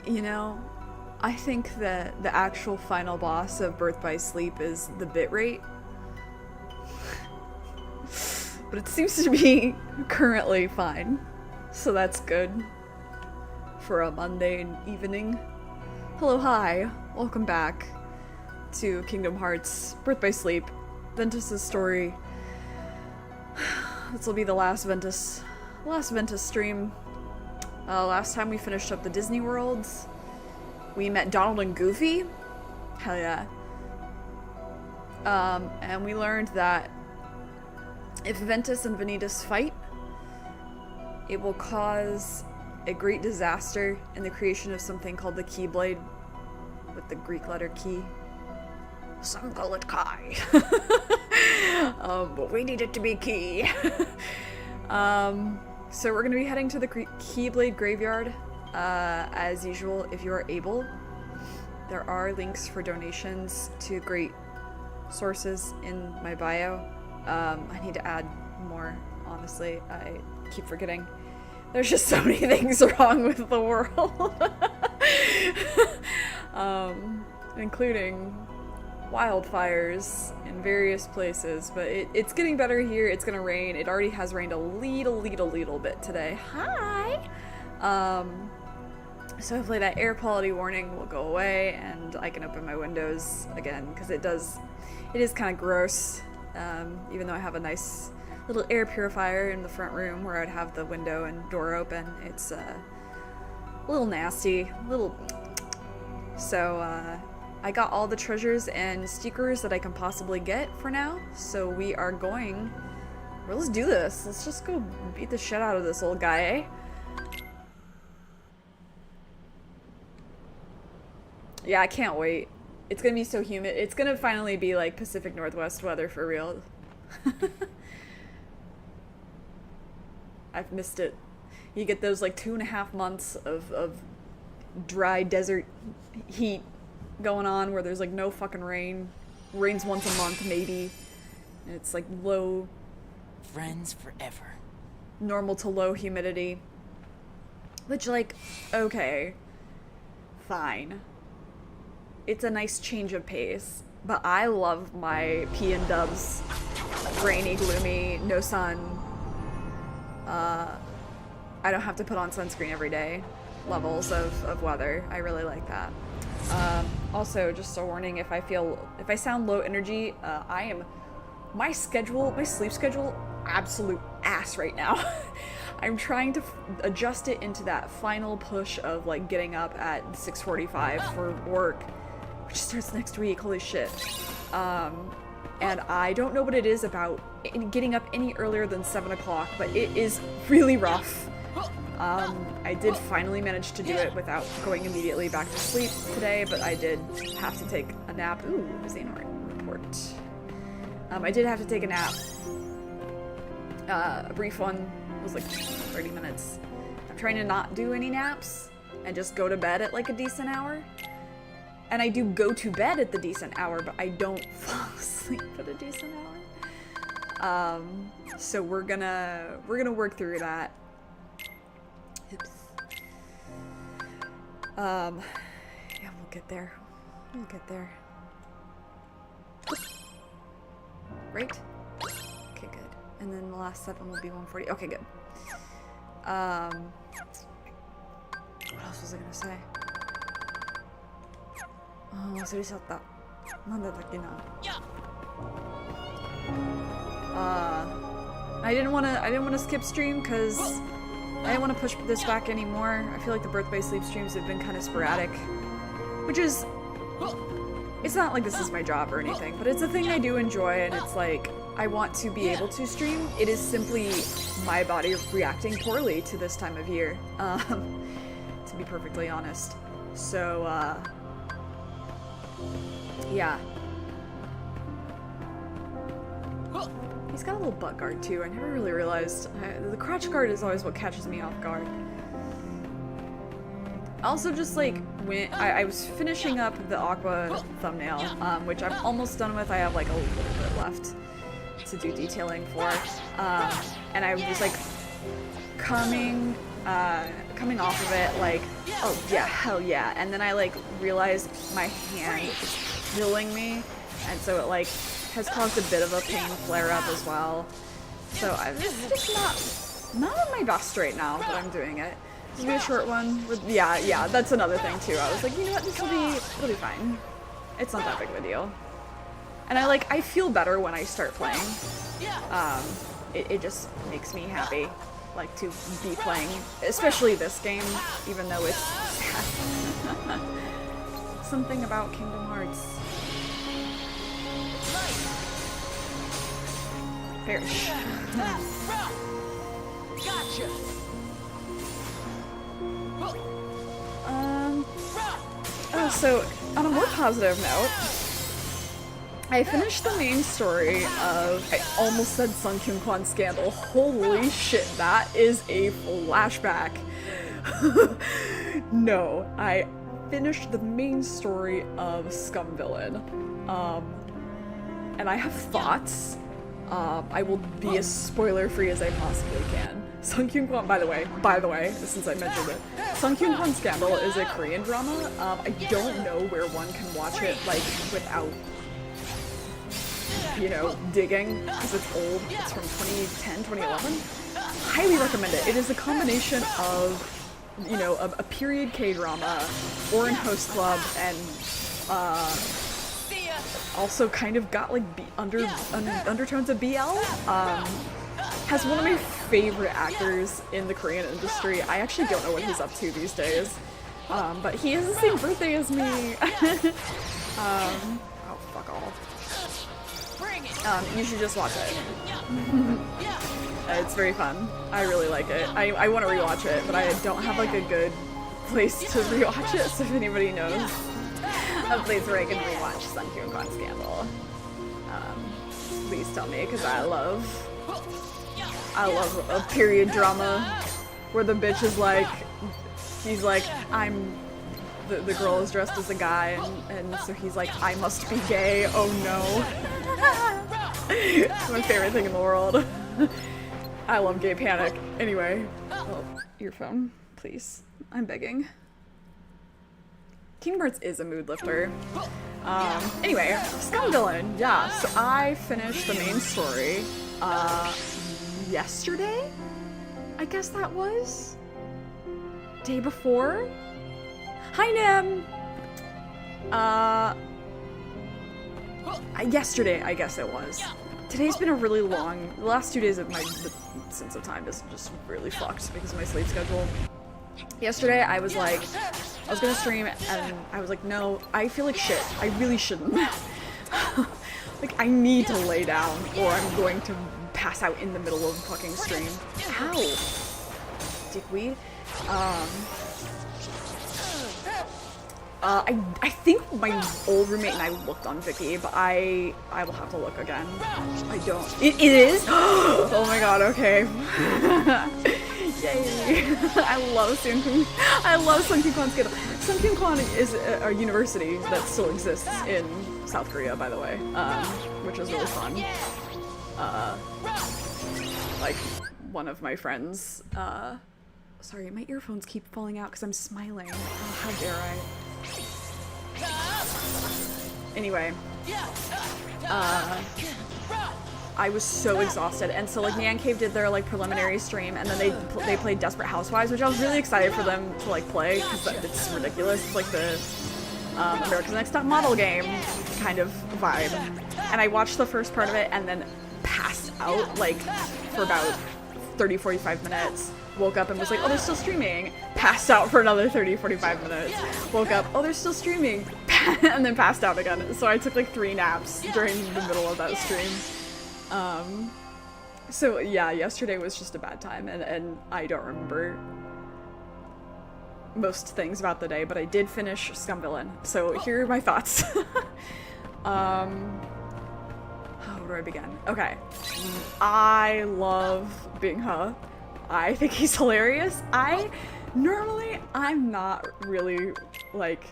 You know, I think that the actual final boss of Birth by Sleep is the bitrate. But it seems to be currently fine. So that's good. For a Monday evening. Hello, hi. Welcome back to Kingdom Hearts Birth by Sleep. Ventus's story. This will be the last Ventus stream. Last time we finished up the Disney worlds. We met Donald and Goofy. Hell yeah. And we learned that if Ventus and Vanitas fight, it will cause a great disaster in the creation of something called the Keyblade, with the Greek letter key. Some call it Kai. But we need it to be key. So we're going to be heading to the Keyblade graveyard, as usual, if you are able. There are links for donations to great sources in my bio. I need to add more, honestly. I keep forgetting. There's just so many things wrong with the world. Including wildfires in various places, but it's getting better here. It's gonna rain. It already has rained a little bit today. Hi! So hopefully that air quality warning will go away and I can open my windows again, because it is kind of gross. Even though I have a nice little air purifier in the front room where I'd have the window and door open, it's a little nasty, So I got all the treasures and stickers that I can possibly get for now, so we are going, well, let's do this. Let's just go beat the shit out of this old guy, eh? Yeah, I can't wait. It's gonna be so humid. It's gonna finally be like Pacific Northwest weather for real. I've missed it. You get those like 2.5 months of dry desert heat going on where there's like no fucking rain. Rains once a month maybe. And it's like low. Friends forever. Normal to low humidity. Which, like, okay. Fine. It's a nice change of pace. But I love my pea and dubs. Rainy, gloomy, no sun. I don't have to put on sunscreen every day levels of weather. I really like that. Also, just a warning, if I sound low energy, my sleep schedule, absolute ass right now. I'm trying to adjust it into that final push of like getting up at 6:45 for work, which starts next week, holy shit. And I don't know what it is about getting up any earlier than 7 o'clock, but it is really rough. I did finally manage to do it without going immediately back to sleep today, but I did have to take a nap. Ooh, Xehanort report. I did have to take a nap. A brief one. It was like 30 minutes. I'm trying to not do any naps and just go to bed at like a decent hour. And I do go to bed at the decent hour, but I don't fall asleep at a decent hour. So we're gonna work through that. Oops. Yeah, we'll get there. We'll get there. Right? Okay, good. And then the last 7 will be 140. Okay, good. What else was I gonna say? Oh, 忘れちゃった。なんだったっけな。I didn't wanna skip stream because I didn't want to push this back anymore. I feel like the Birth by Sleep streams have been kind of sporadic, which is, it's not like this is my job or anything, but it's a thing I do enjoy, and it's like, I want to be able to stream. It is simply my body reacting poorly to this time of year, to be perfectly honest. So, yeah. He's got a little butt guard too. I never really realized. The crotch guard is always what catches me off guard. Also, just like when I was finishing up the Aqua thumbnail, which I'm almost done with. I have like a little bit left to do detailing for, and I was like coming coming off of it, like, oh yeah, hell yeah. And then I like realized my hand is killing me, and so it like has caused a bit of a pain flare up as well. So it's just not at my best right now, but I'm doing it. This will be a short one. Yeah, that's another thing too. I was like, you know what, it'll be fine. It's not that big of a deal. And I feel better when I start playing. It just makes me happy, like, to be playing, especially this game, even though it's sad. Something about Kingdom Hearts. Perish. Gotcha. Oh, so on a more positive note, I finished the main story of, I almost said Sun Kyung Kwan Scandal. Holy shit, that is a flashback. No, I finished the main story of Scum Villain. And I have thoughts. I will be as spoiler-free as I possibly can. Sun Kyung Kwan, by the way, since I mentioned it, Sun Kyung Kwan Scandal is a Korean drama. I don't know where one can watch it, like, without, you know, digging, because it's old. It's from 2010, 2011. Highly recommend it. It is a combination of, you know, a period K-drama, Orin Host Club, and, also kind of got, like, undertones of BL. Has one of my favorite actors in the Korean industry. I actually don't know what he's up to these days. But he has the same birthday as me. Oh, fuck off. You should just watch it. It's very fun. I really like it. I want to rewatch it, but I don't have, like, a good place to rewatch it, so if anybody knows a place where I can rewatch Sun Kyung Kwan Scandal, please tell me, because I love a period drama where the bitch is like, he's like, the girl is dressed as a guy, and so he's like, I must be gay, oh no. It's my favorite thing in the world. I love gay panic. Anyway, oh, earphone, please. I'm begging. Kingdom Hearts is a mood lifter. Anyway, Scum Villain, yeah, so I finished the main story, yesterday? I guess that was? Day before? Hi, Nim! Yesterday, I guess it was. Today's been a really long, the last 2 days of my sense of time is just really fucked because of my sleep schedule. Yesterday, I was gonna stream, and I was like, no, I feel like shit. I really shouldn't. Like, I need to lay down, or I'm going to pass out in the middle of a fucking stream. Ow! Dickweed. I think my old roommate and I looked on Viki, but I will have to look again. I don't. It is? Oh my god, okay. Yay. I love Sun Kyung Kwan Scandal. Sun Kyung Kwan is a university that still exists in South Korea, by the way, which is really fun. Like, one of my friends, sorry, my earphones keep falling out because I'm smiling. Oh, how dare I? Anyway, I was so exhausted, and so like Nyan Cave did their like preliminary stream, and then they played Desperate Housewives, which I was really excited for them to like play because it's ridiculous. It's like the America's Next Top Model game kind of vibe, and I watched the first part of it and then passed out like for about 30-45 minutes. Woke up and was like, oh, they're still streaming. Passed out for another 30-45 minutes. Woke up, oh, they're still streaming. And then passed out again. So I took like 3 naps during the middle of that stream. So yeah, yesterday was just a bad time, and I don't remember most things about the day, but I did finish Scum Villain. So here are my thoughts. How do I begin? Okay. I love Bing-ha. I think he's hilarious. I'm not really, like,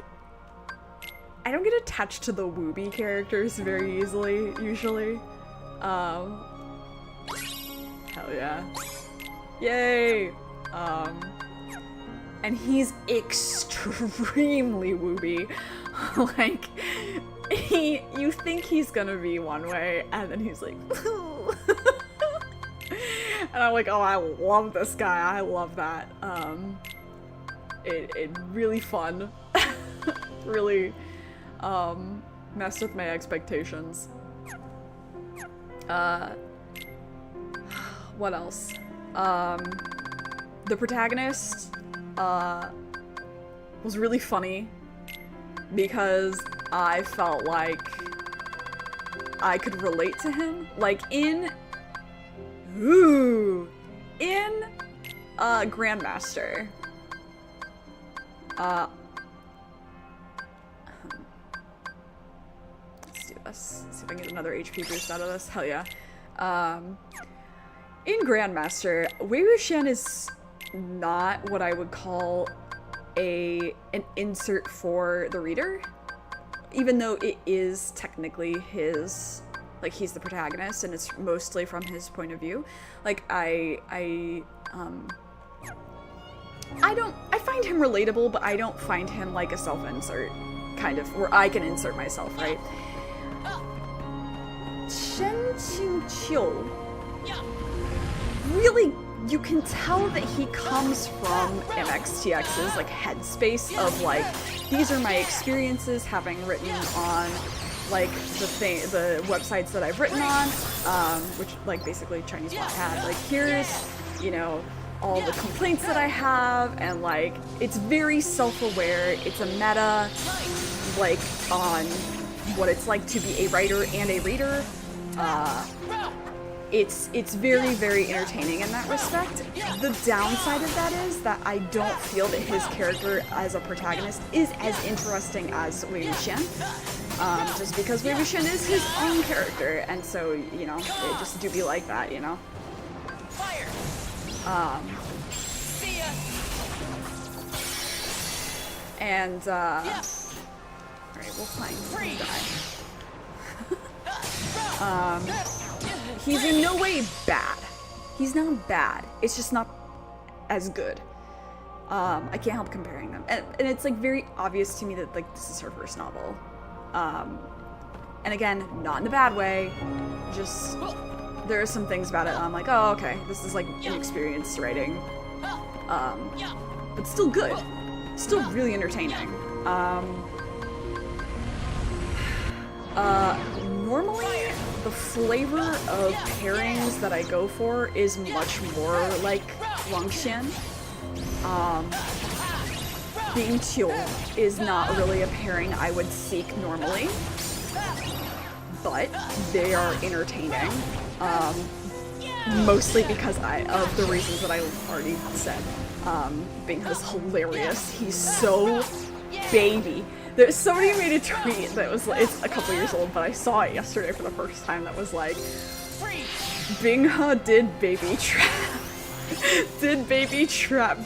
I don't get attached to the wooby characters very easily, usually. Hell yeah. Yay! and he's extremely wooby. Like, you think he's gonna be one way, and then he's like, and I'm like, oh, I love this guy. I love that. It really fun. Really, messed with my expectations. What else? The protagonist, was really funny because I felt like I could relate to him. Like in Grandmaster. Let's do this. See if I can get another HP boost out of this. Hell yeah. In Grandmaster, Wei Wuxian is not what I would call an insert for the reader, even though it is technically his, like, he's the protagonist and it's mostly from his point of view. Like, I find him relatable, but I don't find him like a self-insert, kind of, where I can insert myself, right? Shen Qingqiu, really, you can tell that he comes from MXTX's, like, headspace of, like, these are my experiences having written on, like, the websites that I've written on, which, like, basically Chinese Wattpad. Like, here's, you know, all the complaints that I have, and, like, it's very self-aware. It's a meta, like, on what it's like to be a writer and a reader. It's very, very entertaining in that respect. The downside of that is that I don't feel that his character as a protagonist is as interesting as Wei Wuxian. Just because Wei Wuxian is his own character, and so, you know, it just do be like that, you know? Fire. See ya. And, alright, we'll find him die. He's in no way bad. He's not bad. It's just not as good. I can't help comparing them. And it's, like, very obvious to me that, like, this is her first novel. And again, not in a bad way. Just, there are some things about it I'm like, oh, okay, this is, like, inexperienced writing. But still good. Still really entertaining. Normally, the flavor of pairings that I go for is much more like Wangxian. Bing Qiu is not really a pairing I would seek normally, but they are entertaining. Mostly because of the reasons that I already said. Bing is hilarious. He's so baby. Somebody made a tweet that was, it's a couple years old, but I saw it yesterday for the first time, that was like, Binghe did baby trap. Binghe did baby trap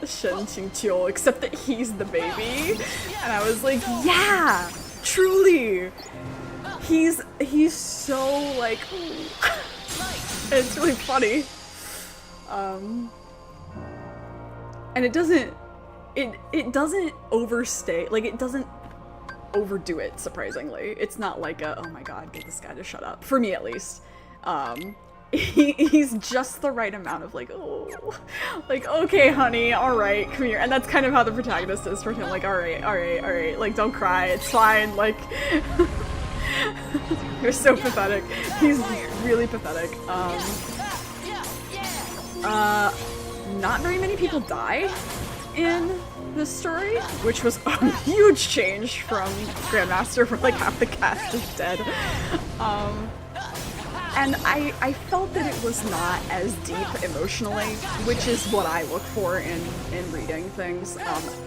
Shen Qingqiu, except that he's the baby. And I was like, yeah, truly. He's so, like, it's really funny. And it doesn't overstay, like, it doesn't overdo it, surprisingly. It's not like a, oh my god, get this guy to shut up. For me, at least. He's just the right amount of, like, oh, like, okay, honey, alright, come here. And that's kind of how the protagonist is for him, like, alright, like, don't cry, it's fine, like, you're so pathetic. He's really pathetic. Not very many people die in this story, which was a huge change from Grandmaster, where, like, half the cast is dead. And I felt that it was not as deep emotionally, which is what I look for in reading things.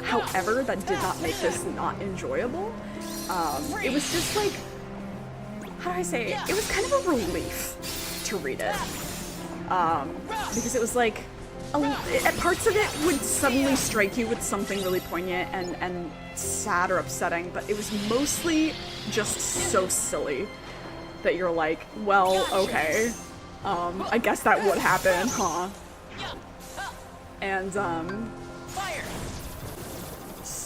However, that did not make this not enjoyable. It was just like, how do I say it? It was kind of a relief to read it. Because it was like, parts of it would suddenly strike you with something really poignant and sad or upsetting, but it was mostly just so silly that you're like, well, okay, I guess that would happen, huh? And, Fire!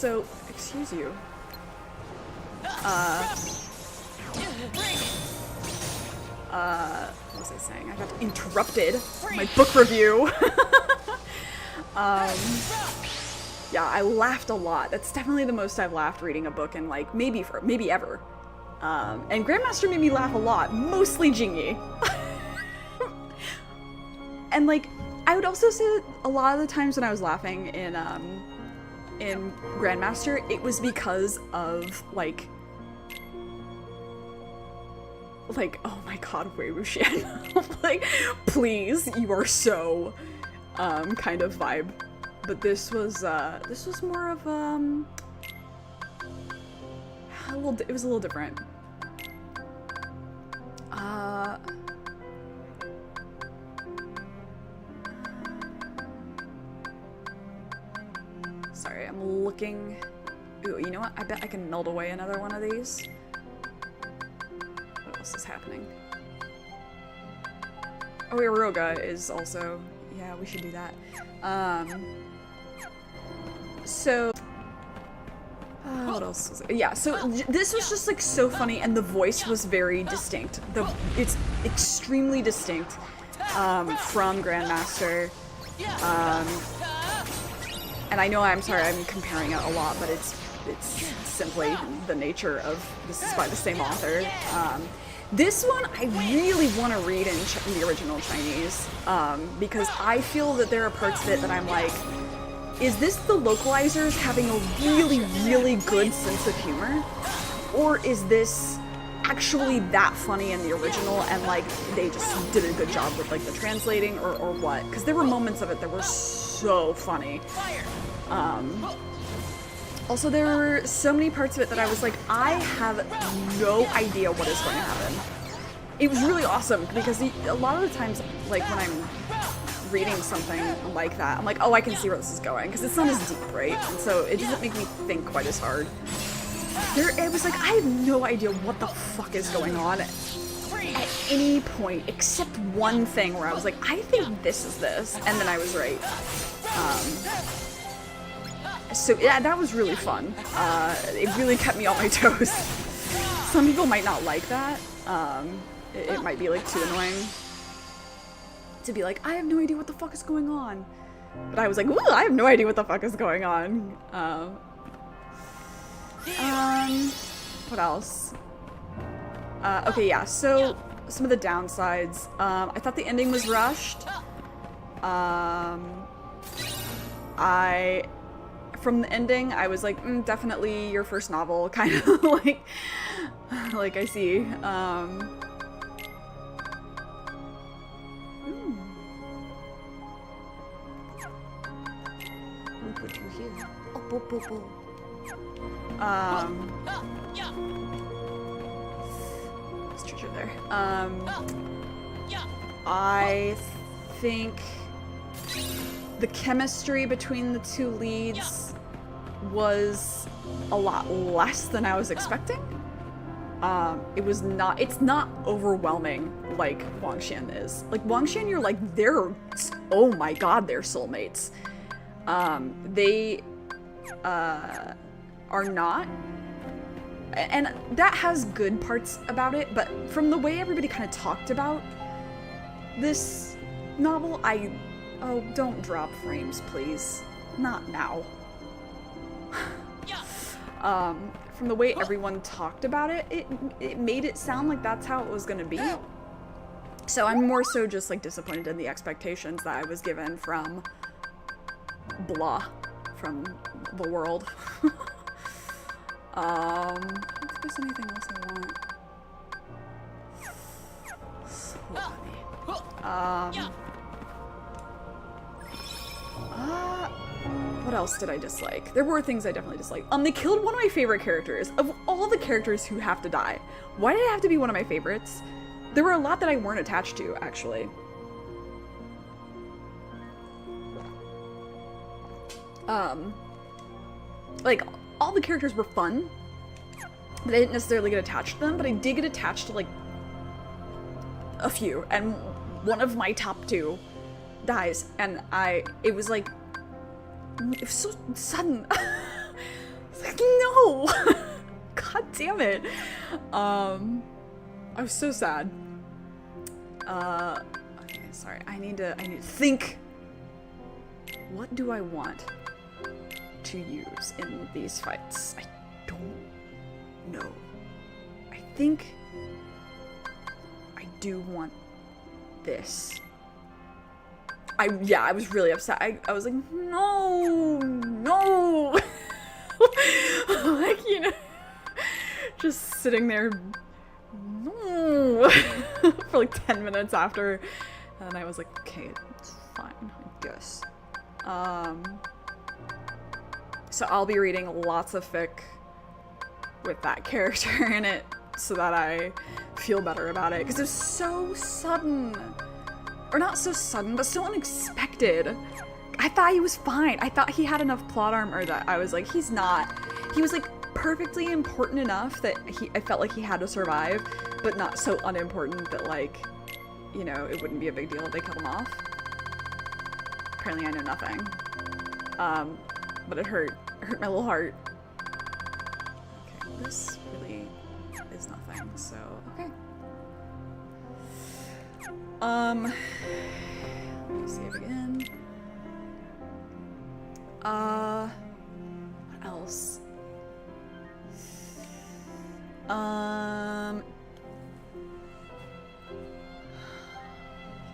so, excuse you. Bring it! What was I saying? I got interrupted. My book review. Yeah, I laughed a lot. That's definitely the most I've laughed reading a book in, like, maybe ever. And Grandmaster made me laugh a lot, mostly Jingy. And, like, I would also say that a lot of the times when I was laughing in Grandmaster, it was because of, like, oh my god, Wei Wuxian. Like, please, you are so, kind of vibe. But this was more of, it was a little different. Sorry, I'm looking. Ooh, you know what? I bet I can melt away another one of these. What else is happening? Oh, Iroga is also... Yeah, we should do that. So... what else was it? Yeah, so this was just, like, so funny, and the voice was very distinct. It's extremely distinct from Grandmaster. And I know I'm comparing it a lot, but it's simply the nature of this is by the same author. This one I really want to read in the original Chinese because I feel that there are parts of it that I'm like, is this the localizers having a really, really good sense of humor? Or is this actually that funny in the original and, like, they just did a good job with, like, the translating or what? Because there were moments of it that were so funny. Also, there were so many parts of it that I was like, I have no idea what is going to happen. It was really awesome because a lot of the times, like, when I'm reading something like that, I'm like, oh, I can see where this is going because it's not as deep, right? And so it doesn't make me think quite as hard. It was like, I have no idea what the fuck is going on at any point except one thing where I was like, I think this is this, and then I was right. So yeah, that was really fun. It really kept me on my toes. Some people might not like that. It might be, like, too annoying to be like, I have no idea what the fuck is going on. But I was like, ooh, I have no idea what the fuck is going on. What else? Okay, yeah, so some of the downsides. I thought the ending was rushed. From the ending, I was like, definitely your first novel, kind of like I see. We'll put you here. Oh, bo, bo, bo. Let's treasure there. I think the chemistry between the two leads was a lot less than I was expecting. It's not overwhelming like Wang Xian is. Like, Wang Xian, you're like, oh my god, they're soulmates. They are not. And that has good parts about it, but from the way everybody kind of talked about this novel, oh, don't drop frames, please. Not now. From the way everyone talked about it, it made it sound like that's how it was gonna be. So I'm more so just, like, disappointed in the expectations that I was given from blah, from the world. I don't think there's anything else I want. So funny. What else did I dislike? There were things I definitely disliked. They killed one of my favorite characters. Of all the characters who have to die, why did it have to be one of my favorites? There were a lot that I weren't attached to, actually. Like, all the characters were fun, but I didn't necessarily get attached to them, but I did get attached to, like, a few, and one of my top two dies, and it was like, It was so sudden. It's like, no! God damn it. I was so sad. Okay, sorry. I need to think. What do I want to use in these fights? I don't know. I think I do want this. I was really upset. I was like, no. Like, you know, just sitting there, no, for like 10 minutes after, and I was like, okay, it's fine, I guess. So I'll be reading lots of fic with that character in it so that I feel better about it, because it was so sudden. Or not so sudden, but so unexpected. I thought he was fine. I thought he had enough plot armor that I was like, he's not. He was like perfectly important enough that I felt like he had to survive, but not so unimportant that, like, you know, it wouldn't be a big deal if they killed him off. Apparently I know nothing. But it hurt. It hurt my little heart. Okay, this really is nothing, so, okay. Let me save again. What else?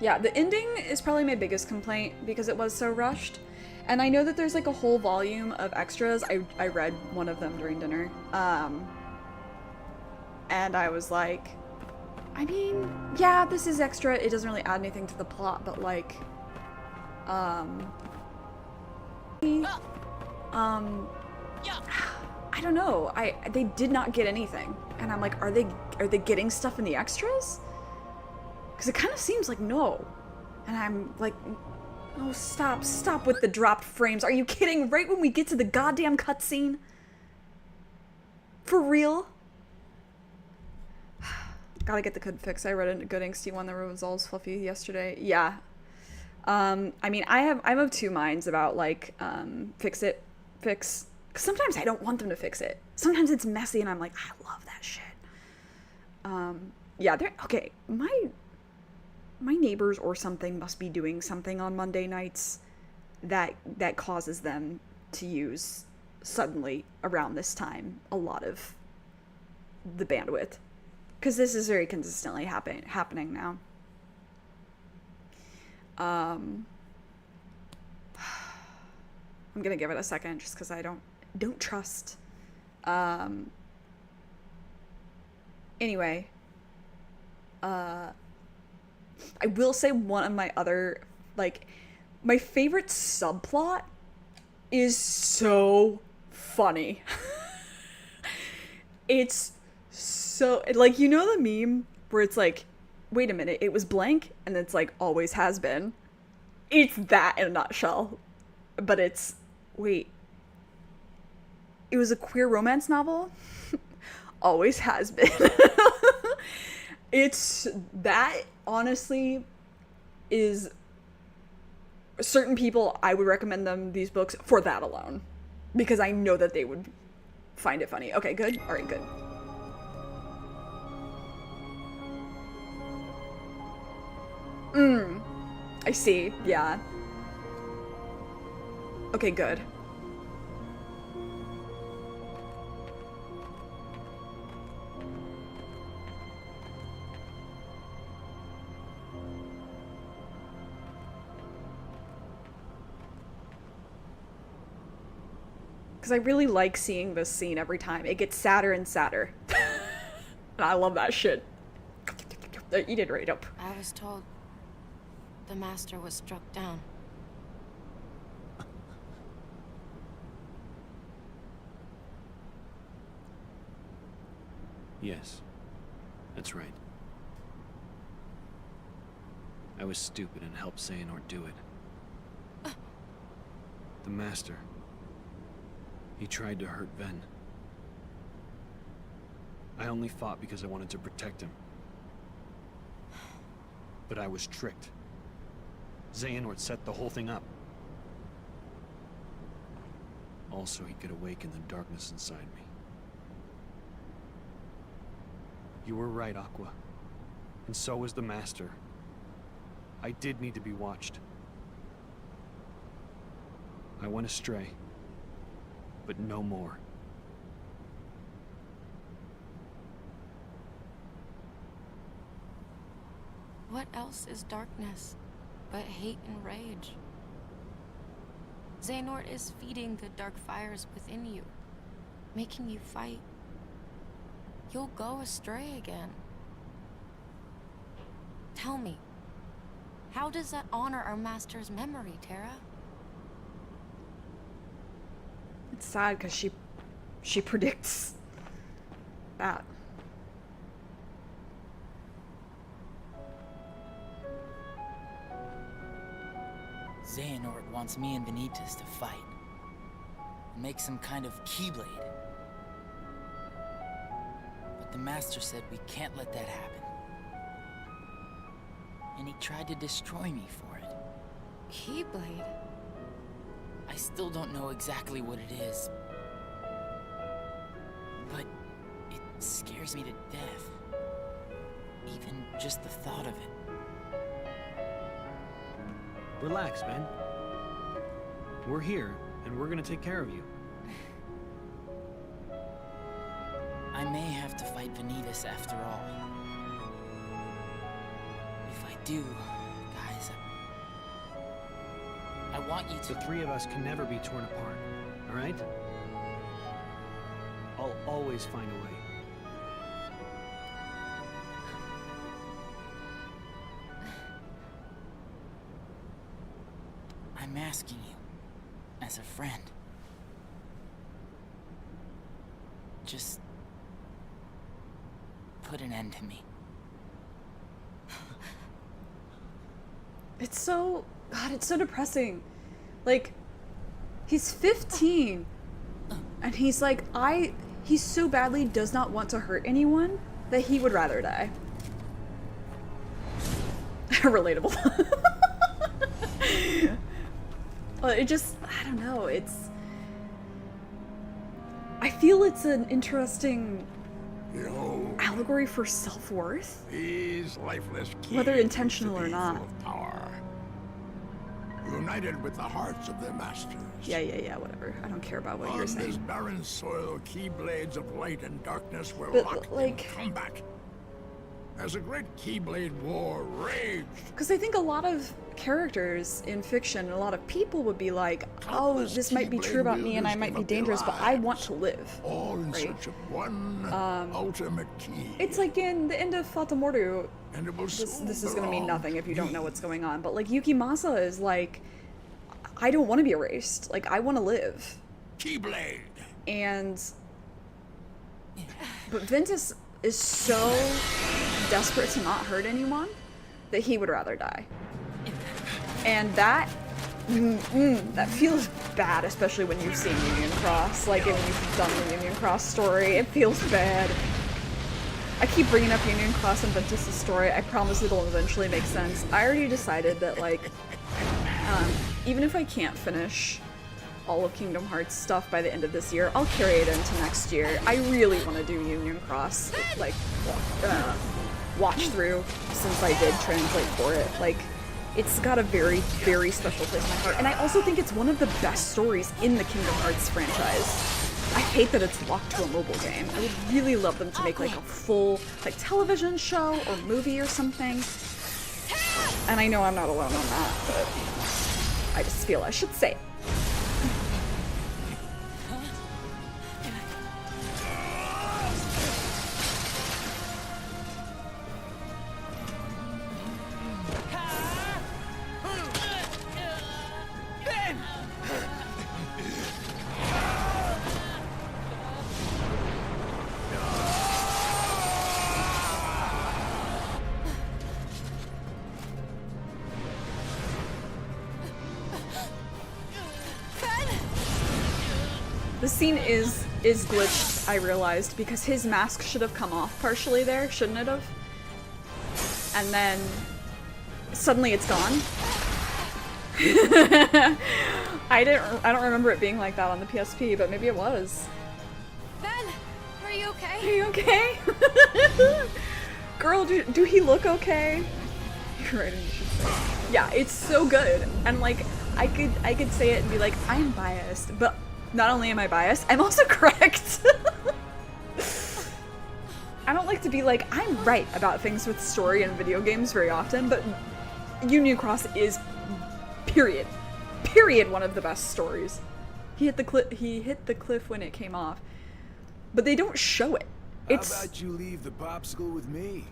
Yeah, the ending is probably my biggest complaint because it was so rushed. And I know that there's like a whole volume of extras. I read one of them during dinner. And I was like, I mean, yeah, this is extra. It doesn't really add anything to the plot, but like, I don't know. They did not get anything, and I'm like, are they getting stuff in the extras? Because it kind of seems like no, and I'm like, oh, stop with the dropped frames. Are you kidding? Right when we get to the goddamn cutscene, for real. Gotta get the good fix. I read a good angsty one that was all fluffy yesterday. Yeah. I mean, I'm of two minds about, like, fix. Because sometimes I don't want them to fix it. Sometimes it's messy and I'm like, I love that shit. Yeah, okay, my neighbors or something must be doing something on Monday nights that causes them to use, suddenly, around this time, a lot of the bandwidth. Because this is very consistently happening now. I'm gonna give it a second just because I don't trust. Anyway, I will say one of my other, like, my favorite subplot is so funny. It's so, like, you know the meme where it's like, wait a minute, it was blank, and it's like, always has been. It's that in a nutshell. But it's, wait, it was a queer romance novel? Always has been. It's, that honestly is, certain people, I would recommend them these books for that alone. Because I know that they would find it funny. Okay, good? Alright, good. I see, yeah. Okay, good. Because I really like seeing this scene every time. It gets sadder and sadder. And I love that shit. Eat it right up. I was told the master was struck down. Yes, that's right. I was stupid and helped Xehanort do it. The master. He tried to hurt Ven. I only fought because I wanted to protect him. But I was tricked. Xehanort set the whole thing up. all so he could awaken the darkness inside me. You were right, Aqua. And so was the Master. I did need to be watched. I went astray, but no more. What else is darkness but hate and rage? Xehanort is feeding the dark fires within you, making you fight. You'll go astray again. Tell me, how does that honor our master's memory, Terra? It's sad because she predicts that. Xehanort wants me and Benitez to fight. Make some kind of keyblade. But the Master said we can't let that happen. And he tried to destroy me for it. Keyblade? I still don't know exactly what it is. But it scares me to death. Even just the thought of it. Relax, man. We're here, and we're gonna take care of you. I may have to fight Benitez after all. If I do, guys, I want you to... The three of us can never be torn apart, all right? I'll always find a way. I'm asking you, as a friend. Just... put an end to me. It's so... God, it's so depressing. Like, he's 15. And he's like, he so badly does not want to hurt anyone that he would rather die. Relatable. Well, it just, I don't know, I feel it's an interesting allegory for self-worth. These lifeless keys Whether intentional to or be not. full of power, united with the hearts of their masters. Yeah, whatever. I don't care about what you're On this saying. barren soil, keyblades of light and darkness were But, locked like- in combat. As a great keyblade war raged, Because I think a lot of characters in fiction, and a lot of people would be like, oh, Countless this might be true about me and I Keyblade might be wielders give dangerous, up but their I want lives. to live. all in Right. search of one ultimate key. It's like in the end of Fata Mordu, and it will this soon is going to mean belong nothing to if you don't know me. what's going on, but like Yukimasa is like, I don't want to be erased. Like, I want to live. Keyblade. And but Ventus is so desperate to not hurt anyone that he would rather die. And that that feels bad, especially when you've seen Union Cross. Like, when you've done the Union Cross story, it feels bad. I keep bringing up Union Cross and Ventus' story. I promise it'll eventually make sense. I already decided that, like, even if I can't finish all of Kingdom Hearts stuff by the end of this year, I'll carry it into next year. I really want to do Union Cross, like, watch through, since I did translate for it. Like, it's got a very, very special place in my heart. And I also think it's one of the best stories in the Kingdom Hearts franchise. I hate that it's locked to a mobile game. I would really love them to make, like, a full, like, television show or movie or something. And I know I'm not alone on that, but I just feel I should say it. The scene is glitched, I realized, because his mask should have come off partially there, shouldn't it have? And then suddenly it's gone. I don't remember it being like that on the PSP, but maybe it was. Ben, are you Are okay? you okay? Girl, do he look okay? You're right, you should say. Yeah, it's so good. And like, I could say it and be like, I'm biased, but not only am I biased, I'm also correct. I don't like to be like, I'm right about things with story in video games very often, but Union Cross is period one of the best stories. He hit the cliff when it came off, but they don't show it. It's How about you leave the popsicle with me?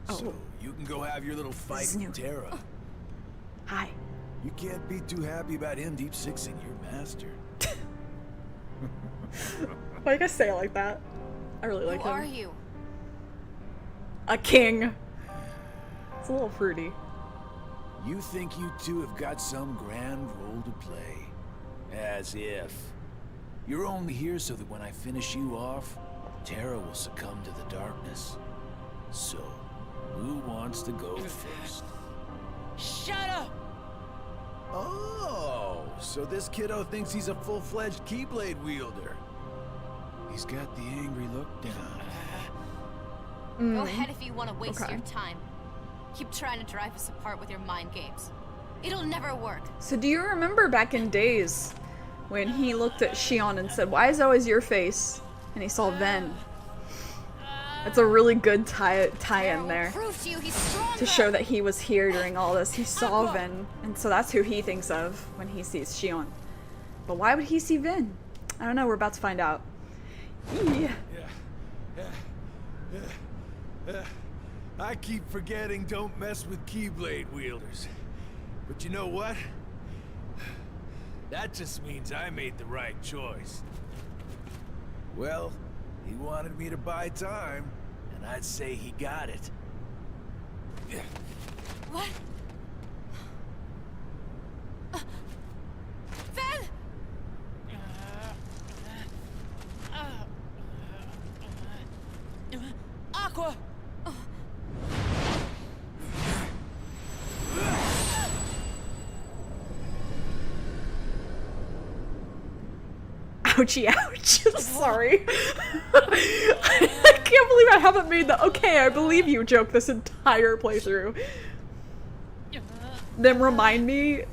Oh. So you can go have your little fight This is new. with Tara. hi. You can't be too happy about him deep sixing your master. Why you guys say it like that? I really like Who him. are you? A king. It's a little fruity. You think you two have got some grand role to play. As if. You're only here so that when I finish you off, Tara will succumb to the darkness. So, who wants to go first? Shut up! Oh, so this kiddo thinks he's a full-fledged Keyblade wielder. He's got the angry look down. Go ahead if you want to waste Okay. your time. Keep trying to drive us apart with your mind games. It'll never work. So do you remember back in days when he looked at Shion and said, "Why is it always your face?" And he saw Ven. That's a really good tie-in there. Prove to you he's stronger. To show that he was here during all this. He saw Ven, and so that's who he thinks of when he sees Shion. But why would he see Ven? I don't know, we're about to find out. Yeah. I keep forgetting don't mess with Keyblade wielders. But you know what? That just means I made the right choice. Well, he wanted me to buy time, and I'd say he got it. What? Ben! Aqua! Ouchie ouch. Sorry. I can't believe I haven't made the "okay, I believe you" joke this entire playthrough. Then remind me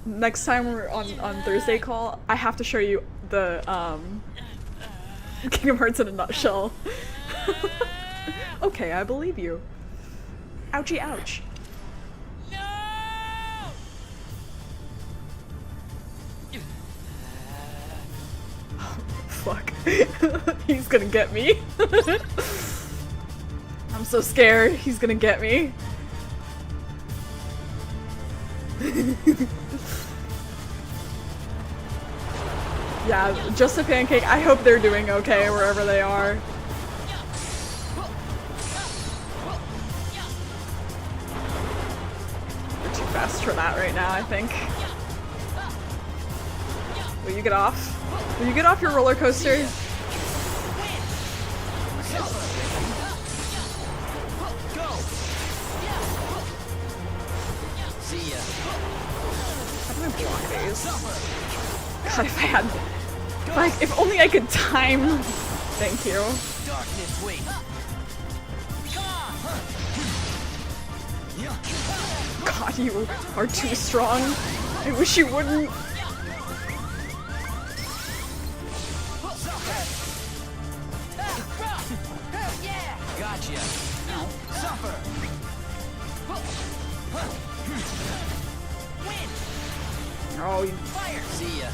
next time we're on Thursday call, I have to show you the Kingdom Hearts in a nutshell. Okay, I believe you. Ouchie ouch. Fuck. He's gonna get me. I'm so scared. He's gonna get me. Yeah, just a pancake. I hope they're doing okay wherever they are. We're too fast for that right now, I think. Will you get off? Will you get off your roller coaster? See ya. How do I block these? God, if I had... Like, if only I could time... Thank you. Darkness, wait. God, you are too strong. I wish you wouldn't. Gotcha. Suffer. Oh, you... Fire. See ya.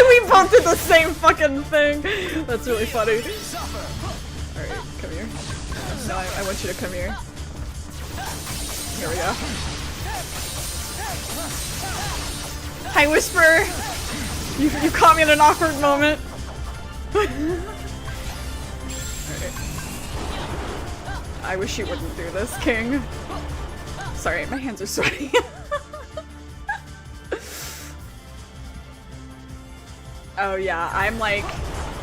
we both did the same fucking thing. That's really funny. Suffer. Alright, come here. No, I want you to come here. Here we go. Hi, Whisper! You caught me in an awkward moment. Alright. I wish you wouldn't do this, King. Sorry, my hands are sweaty. Oh yeah, I'm like,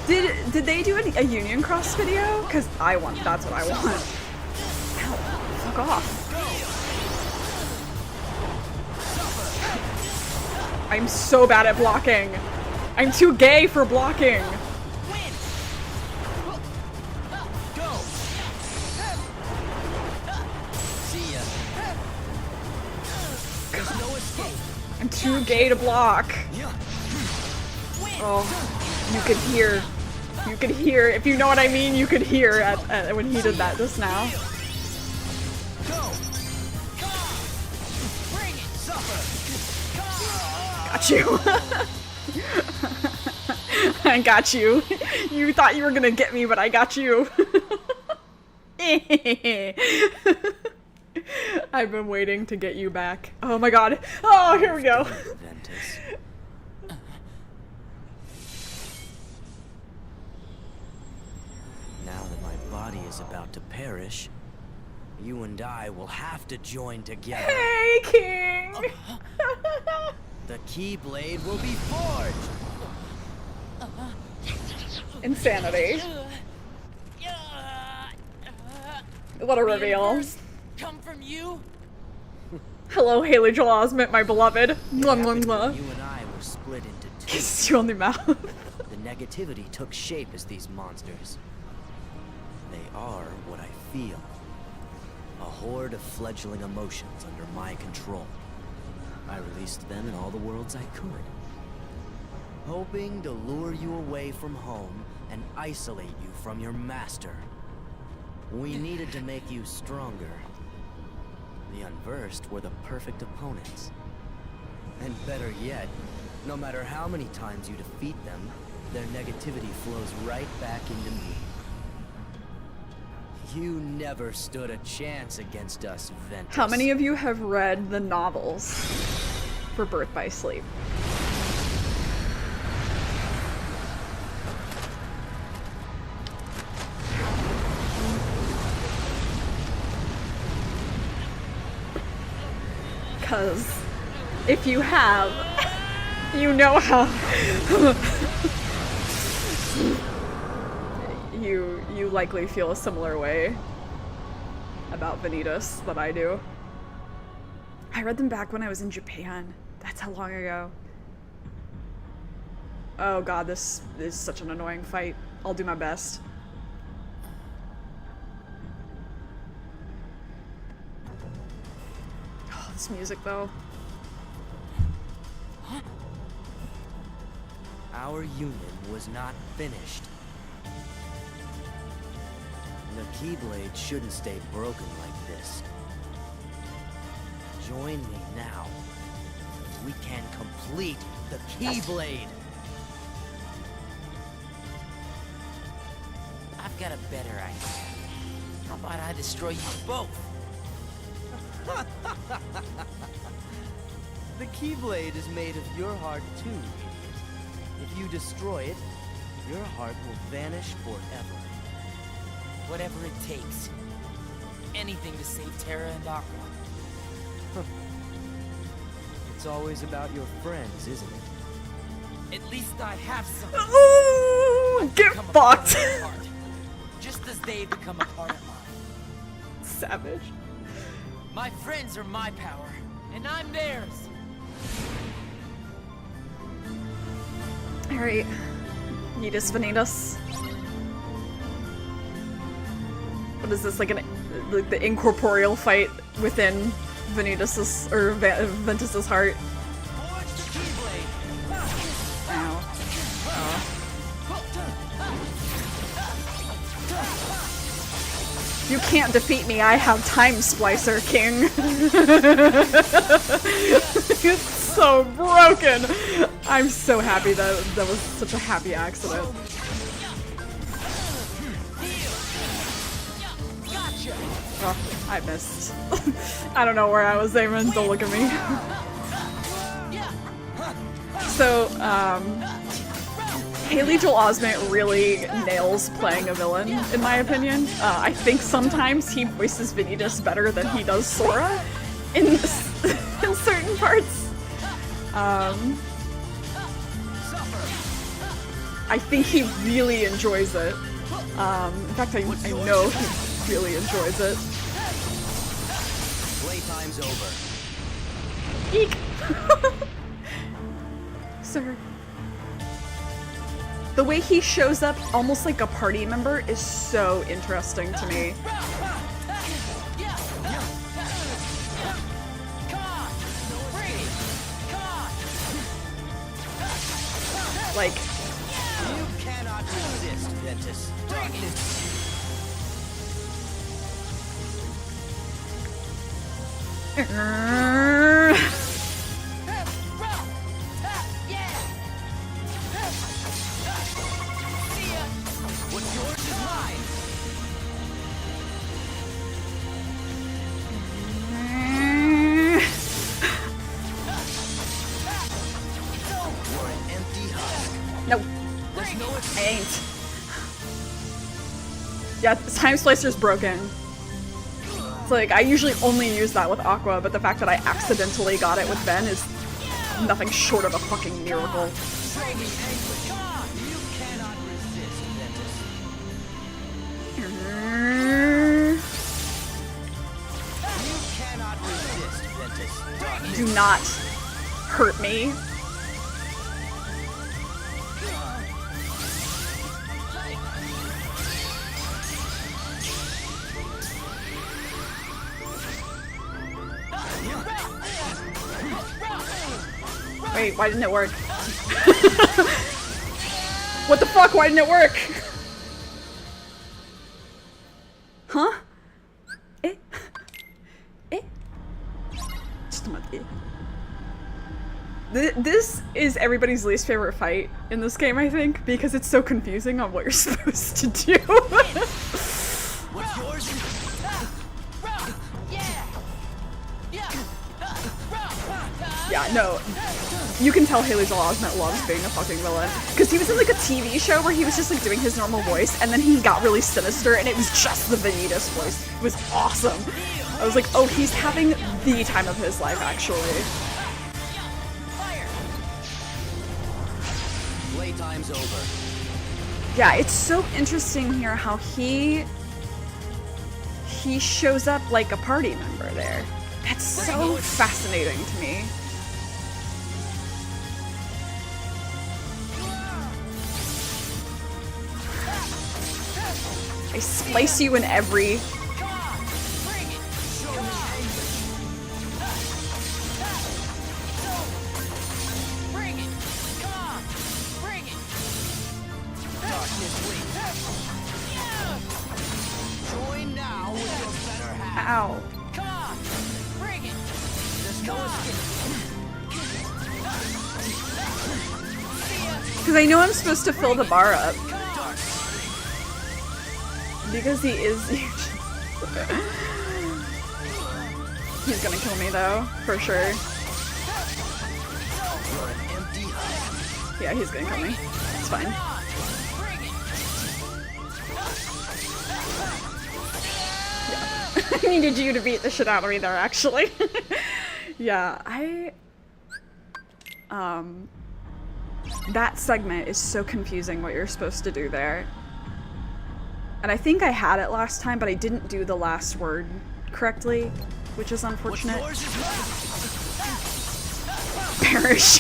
did they do a Union Cross video? Cause I want, that's what I want. Ow, fuck off. I'm so bad at blocking. I'm too gay for blocking. Go! See ya. There's no escape. I'm too gay to block. Oh, you could hear. You could hear, if you know what I mean, you could hear at when he did that just now. Go! Bring it, suffer! Got you. I got you. You thought you were gonna get me, but I got you. I've been waiting to get you back. Oh my god. Oh, here we go. Ventus. Now that my body is about to perish, you and I will have to join together. Hey, King! The Keyblade will be forged! Insanity. What a reveal. Come from you? Hello, Haley Joel Osment, my beloved. Mwah, mwah, Happened when mwah. you and I were split into two. Kissed you on the mouth. The negativity took shape as these monsters. They are what I feel. A horde of fledgling emotions under my control. I released them in all the worlds I could. Hoping to lure you away from home and isolate you from your master. We needed to make you stronger. The Unversed were the perfect opponents. And better yet, no matter how many times you defeat them, their negativity flows right back into me. You never stood a chance against us, Ventus. How many of you have read the novels for Birth by Sleep? Because if you have, you know how you likely feel a similar way about Vanitas that I do. I read them back when I was in Japan. That's how long ago. Oh god, this is such an annoying fight. I'll do my best. Oh, this music though. Our union was not finished. The Keyblade shouldn't stay broken like this. Join me now. We can complete the Keyblade. I've got a better idea. How about I destroy you both? The Keyblade is made of your heart too, idiot. If you destroy it, your heart will vanish forever. Whatever it takes. Anything to save Terra and Aqua. It's always about your friends, isn't it? At least I have some. Ooh, get Become a fucked. part of their heart, just as they become a part of mine. Savage. My friends are my power, and I'm theirs. Alright. Yeetus Vanitas. What is this, like the incorporeal fight within Vanitas' or Ventus's heart? Forge the Keyblade. Ow. You can't defeat me, I have Time Splicer, King. It's so broken. I'm so happy that that was such a happy accident. Oh, I missed. I don't know where I was aiming, don't look at me. So, Haley Joel Osment really nails playing a villain, in my opinion. I think sometimes he voices Vanitas better than he does Sora in, in certain parts. I think he really enjoys it. In fact, I know he really enjoys it. Playtime's over. Eek! sir. The way he shows up almost like a party member is so interesting to me. Like, You cannot resist, Ventus. Darkness. What's yours is mine. You're an empty husk. No, There's no I ain't. Yeah, Time Splicer's broken. It's like, I usually only use that with Aqua, but the fact that I accidentally got it with Ben is nothing short of a fucking miracle. Show me anguish. You cannot resist, Ventus. You cannot resist, Ventus. Darkness. Do not hurt me. Wait, why didn't it work? What the fuck? Why didn't it work? Huh? Eh? Eh? Just a minute. This is everybody's least favorite fight in this game, I think, because it's so confusing on what you're supposed to do. What's yours? Yeah, no. You can tell Haley Joel Osment loves being a fucking villain. Because he was in like a TV show where he was just like doing his normal voice, and then he got really sinister, and it was just the Vanitas voice. It was awesome. I was like, oh, he's having the time of his life, actually. Playtime's over. Yeah, it's so interesting here how he shows up like a party member there. That's so fascinating to me. I splice you in every... Join now with your better half. Ow. Come on, bring it. There's no escape. Because I know I'm supposed to fill the bar up. Because he is... He's gonna kill me though, for sure. Yeah, he's gonna kill me. It's fine. I needed you to beat the shit out of me there, actually. Yeah, that segment is so confusing what you're supposed to do there. And I think I had it last time, but I didn't do the last word correctly, which is unfortunate. Perish.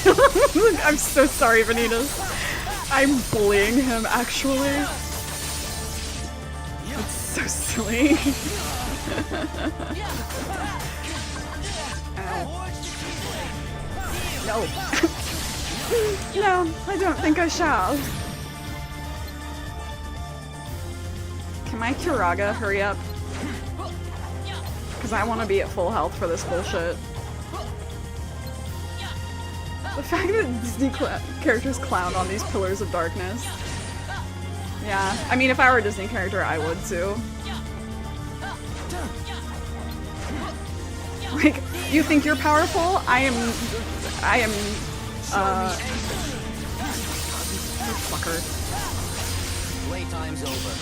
I'm so sorry, Vanitas. I'm bullying him, actually. It's so silly. No. No, I don't think I shall. Can my Kiraga hurry up? Because I want to be at full health for this bullshit. The fact that Disney characters clown on these pillars of darkness. Yeah, I mean, if I were a Disney character, I would too. Like, you think you're powerful? I am, fucker. Playtime's over.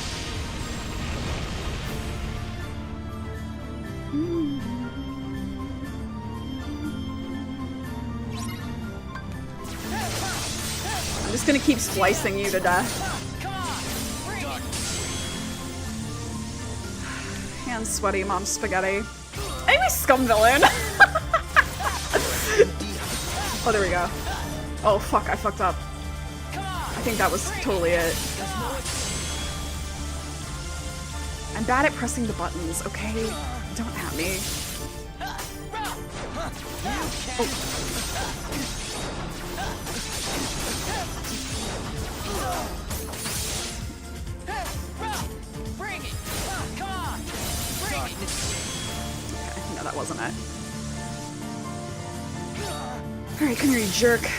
I'm just gonna keep splicing you to death. Hands sweaty, mom's spaghetti. I'm a scum villain! Oh, there we go. Oh fuck, I fucked up. I think that was totally it. I'm bad at pressing the buttons, okay? Don't at me. Bring it! Come on! Bring it! Okay, no, that wasn't it. Alright, come here, you jerk.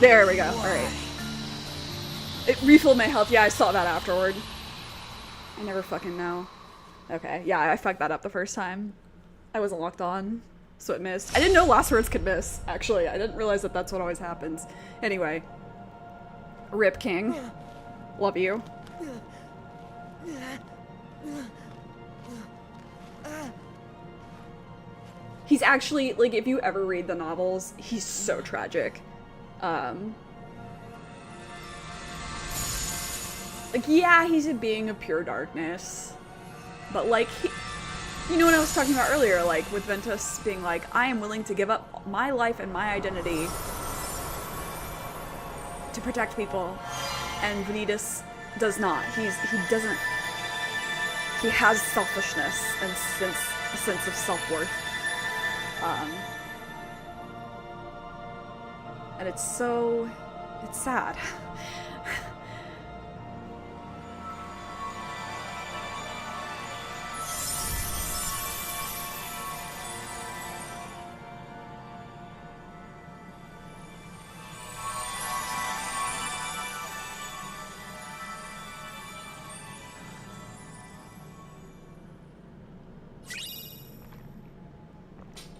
There we go, alright. It refilled my health. Yeah, I saw that afterward. I never fucking know. Okay, yeah, I fucked that up the first time. I wasn't locked on, so it missed. I didn't know last words could miss, actually. I didn't realize that that's what always happens. Anyway. Rip King. Love you. He's actually, like, if you ever read the novels, he's so tragic. Like, yeah, he's a being of pure darkness. But, like, you know what I was talking about earlier, like, with Ventus being like, I am willing to give up my life and my identity to protect people. And Vanitas does not. He doesn't. He has selfishness and a sense of self-worth. And it's sad.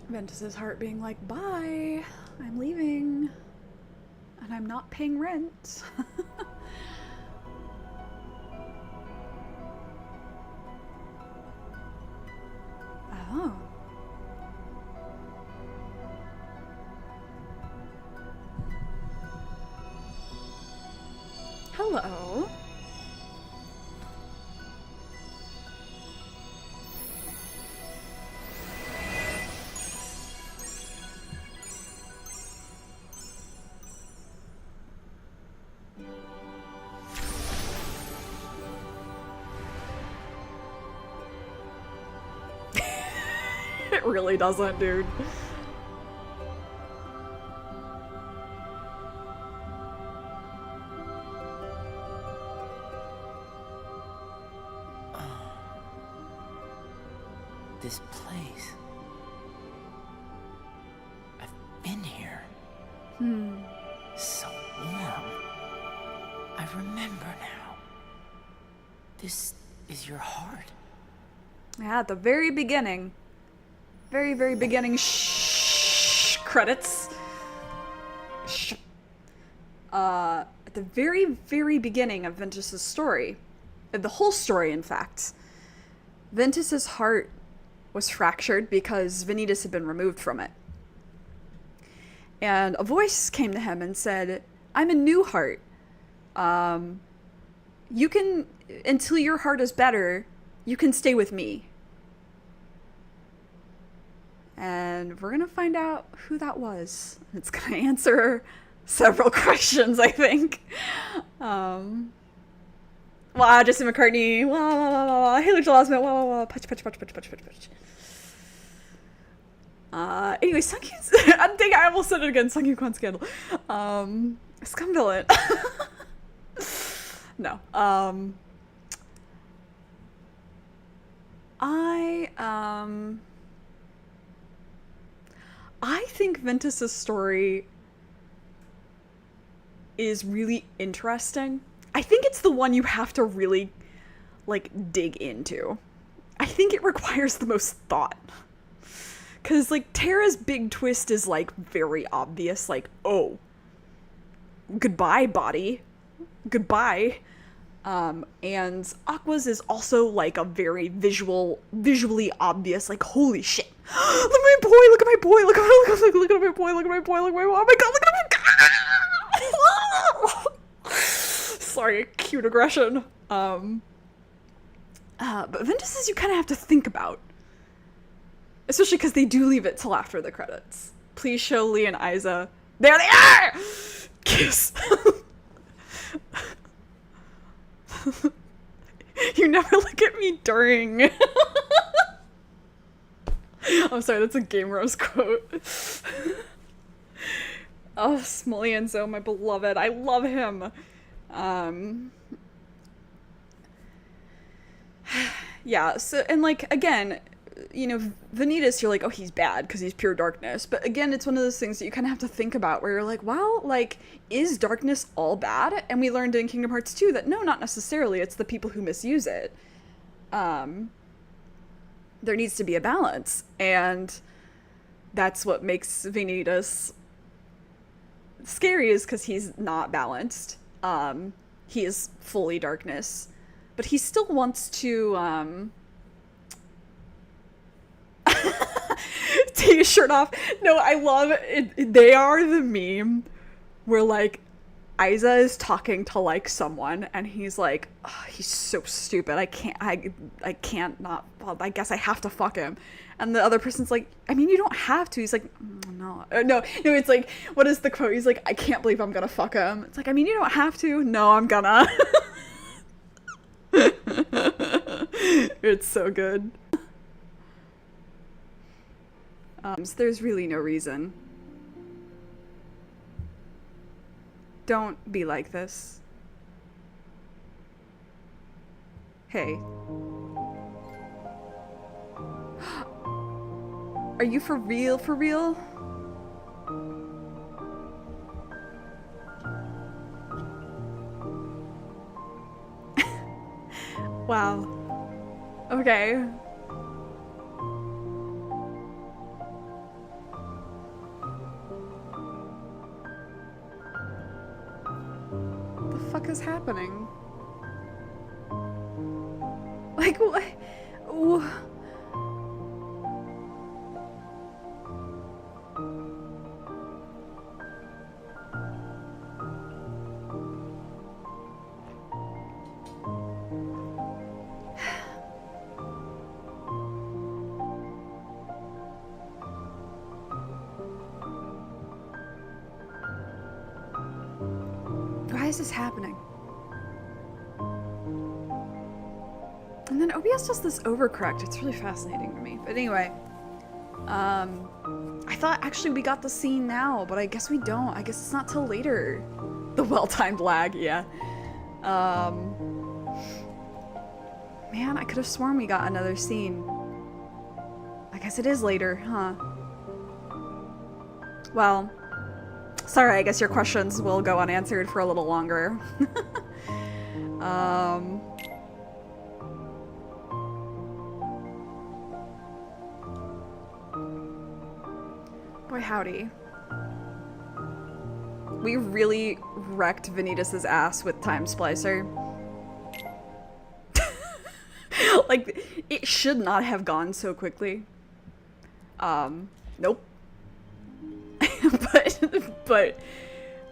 Ventus's heart being like, bye, I'm leaving, and I'm not paying rent. Oh. Hello. It really doesn't, dude. This place. I've been here. So warm. I remember now. This is your heart. Yeah, at the very beginning. Very beginning credits. At the very beginning of Ventus's story, the whole story in fact, Ventus's heart was fractured because Vanitas had been removed from it. And a voice came to him and said, I'm a new heart. You can, until your heart is better, you can stay with me. And we're gonna find out who that was. It's gonna answer several questions, I think. Jesse McCartney. Haley Joel Osment. Punch. Anyway, Sungkyun's. I think I almost said it again. Sungkyun Kwan scandal. Scum villain. No. I think Ventus's story is really interesting. I think it's the one you have to really, like, dig into. I think it requires the most thought. Because, like, Terra's big twist is, like, very obvious. Like, oh, goodbye, body. Goodbye. And Aqua's is also, like, a very visually obvious, like, holy shit. Look at my boy, look at my boy, look at my boy, look at my boy, oh my god, look at my god. Sorry, cute aggression. But Ventus says you kind of have to think about. Especially because they do leave it till after the credits. Please show Lee and Isa. There they are! Kiss. You never look at me during. I'm sorry, that's a Game Rose quote. Oh, Smolienzo, my beloved. I love him. Yeah, so, and like, again, you know, Vanitas, you're like, oh, he's bad because he's pure darkness. But again, it's one of those things that you kind of have to think about where you're like, well, like, is darkness all bad? And we learned in Kingdom Hearts 2 that no, not necessarily. It's the people who misuse it. There needs to be a balance. And that's what makes Vanitas scary, is because he's not balanced. He is fully darkness. But he still wants to, take his shirt off. No, I love it. They are the meme where, like, Isa is talking to, like, someone, and he's like, oh, he's so stupid. I can't not, well, I guess I have to fuck him. And the other person's like, I mean, you don't have to. He's like, no, it's like, what is the quote? He's like, I can't believe I'm gonna fuck him. It's like, I mean, you don't have to. No, I'm gonna. It's so good. So there's really no reason. Don't be like this. Hey. Are you for real, for real? Wow. Okay. The fuck is happening? Like, what? Why is this happening? And then OBS does this overcorrect. It's really fascinating to me. But anyway, I thought actually we got the scene now, but I guess we don't. I guess it's not till later. The well-timed lag, yeah. Man, I could have sworn we got another scene. I guess it is later, huh? Well, sorry, I guess your questions will go unanswered for a little longer. Boy, howdy. We really wrecked Vanitas' ass with Time Splicer. Like, it should not have gone so quickly. Nope. but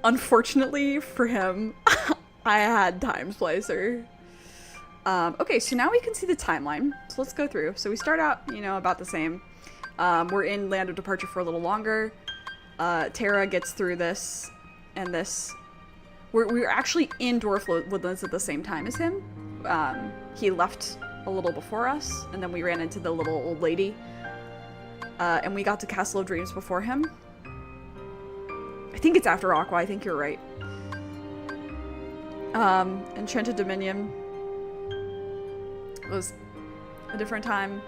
unfortunately for him, I had Time Splicer. Okay, so now we can see the timeline. So let's go through. So we start out, you know, about the same. We're in Land of Departure for a little longer. Terra gets through this and this. We're actually in Dwarf Woodlands at the same time as him. He left a little before us, and then we ran into the little old lady. And we got to Castle of Dreams before him. I think it's after Aqua, I think you're right. Enchanted Dominion was a different time.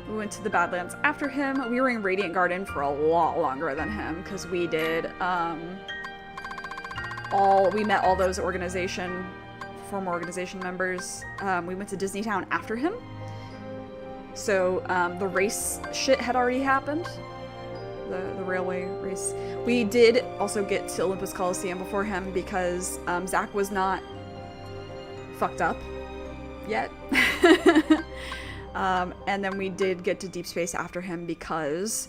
We went to the Badlands after him. We were in Radiant Garden for a lot longer than him, because we did, we met all those former organization members. We went to Disney Town after him. So, the race shit had already happened. The railway race. We did also get to Olympus Coliseum before him because, Zach was not fucked up yet. And then we did get to Deep Space after him because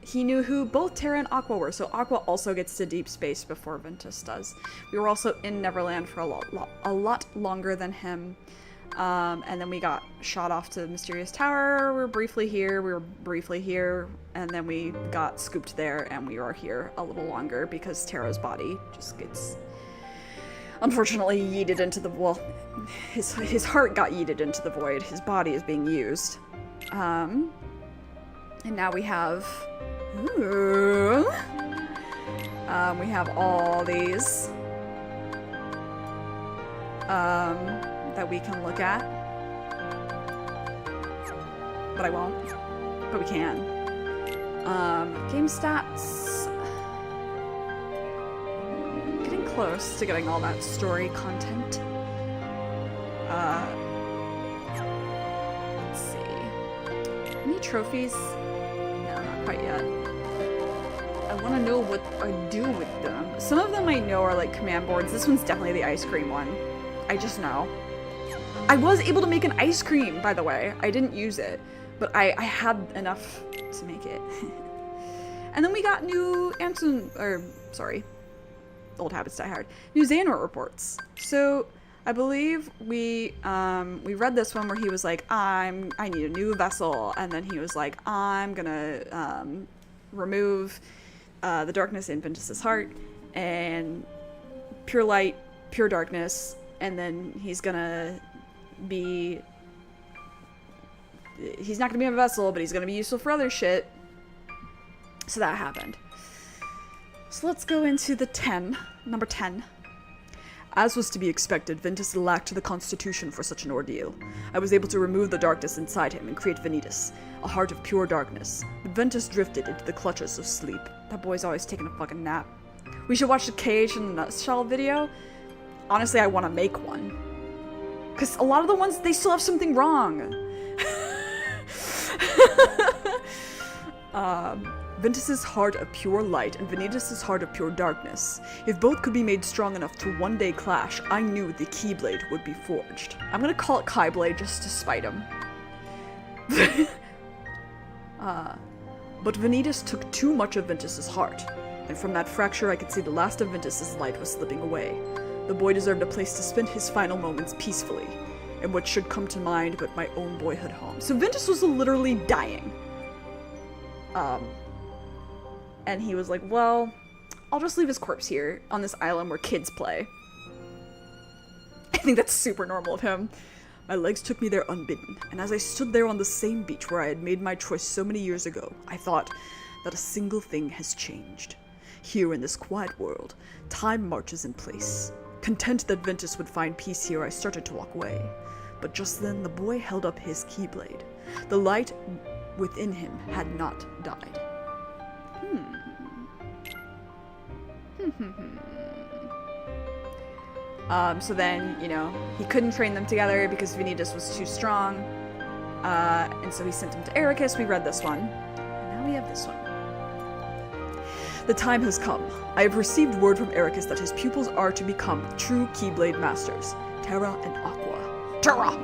he knew who both Terra and Aqua were. So Aqua also gets to Deep Space before Ventus does. We were also in Neverland for a lot longer than him. And then we got shot off to the mysterious tower. We were briefly here, and then we got scooped there, and we are here a little longer because Tara's body just gets, unfortunately, yeeted into the, well, his heart got yeeted into the void. His body is being used. And now we have, we have all these, that we can look at. But I won't. But we can. Game stats. Getting close to getting all that story content. Let's see. Any trophies? No, not quite yet. I want to know what I do with them. Some of them I know are like command boards. This one's definitely the ice cream one. I just know. I was able to make an ice cream, by the way. I didn't use it, but I had enough to make it. And then we got new old habits die hard. New Xehanort reports. So I believe we read this one where he was like, I need a new vessel, and then he was like, I'm gonna remove the darkness in Ventus's heart and pure light, pure darkness, and then he's not gonna be a vessel, but he's gonna be useful for other shit. So that happened. So let's go into the number 10. As was to be expected, Ventus lacked the constitution for such an ordeal. I was able to remove the darkness inside him and create Vanitas, a heart of pure darkness. But Ventus drifted into the clutches of sleep. That boy's always taking a fucking nap. We should watch the Cage in a Nutshell video. Honestly, I want to make one. Because a lot of the ones, they still have something wrong. Ventus's heart of pure light and Vanitas' heart of pure darkness. If both could be made strong enough to one day clash, I knew the Keyblade would be forged. I'm gonna call it Keyblade just to spite him. But Vanitas took too much of Ventus's heart, and from that fracture I could see the last of Ventus's light was slipping away. The boy deserved a place to spend his final moments peacefully, and what should come to mind but my own boyhood home. So Ventus was literally dying. And he was like, well, I'll just leave his corpse here on this island where kids play. I think that's super normal of him. My legs took me there unbidden, and as I stood there on the same beach where I had made my choice so many years ago, I thought that a single thing has changed. Here in this quiet world, time marches in place. Content that Ventus would find peace here, I started to walk away. But just then, the boy held up his Keyblade. The light within him had not died. So then, you know, he couldn't train them together because Vanitas was too strong. And so he sent him to Ericus. We read this one. And now we have this one. The time has come. I have received word from Ericus that his pupils are to become true Keyblade masters, Terra and Aqua. Terra!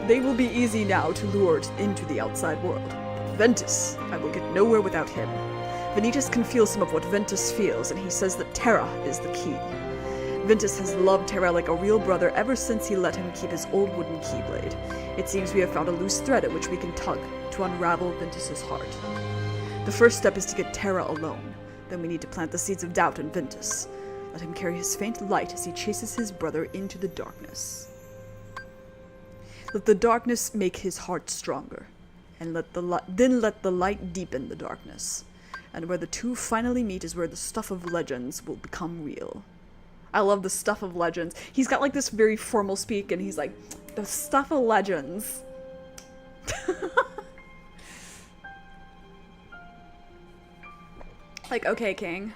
They will be easy now to lure into the outside world. But Ventus, I will get nowhere without him. Vanitas can feel some of what Ventus feels, and he says that Terra is the key. Ventus has loved Terra like a real brother ever since he let him keep his old wooden Keyblade. It seems we have found a loose thread at which we can tug to unravel Ventus's heart. The first step is to get Terra alone. Then we need to plant the seeds of doubt in Ventus. Let him carry his faint light as he chases his brother into the darkness. Let the darkness make his heart stronger, and then let the light deepen the darkness. And where the two finally meet is where the stuff of legends will become real. I love the stuff of legends. He's got like this very formal speak, and he's like, the stuff of legends. Like, okay, King.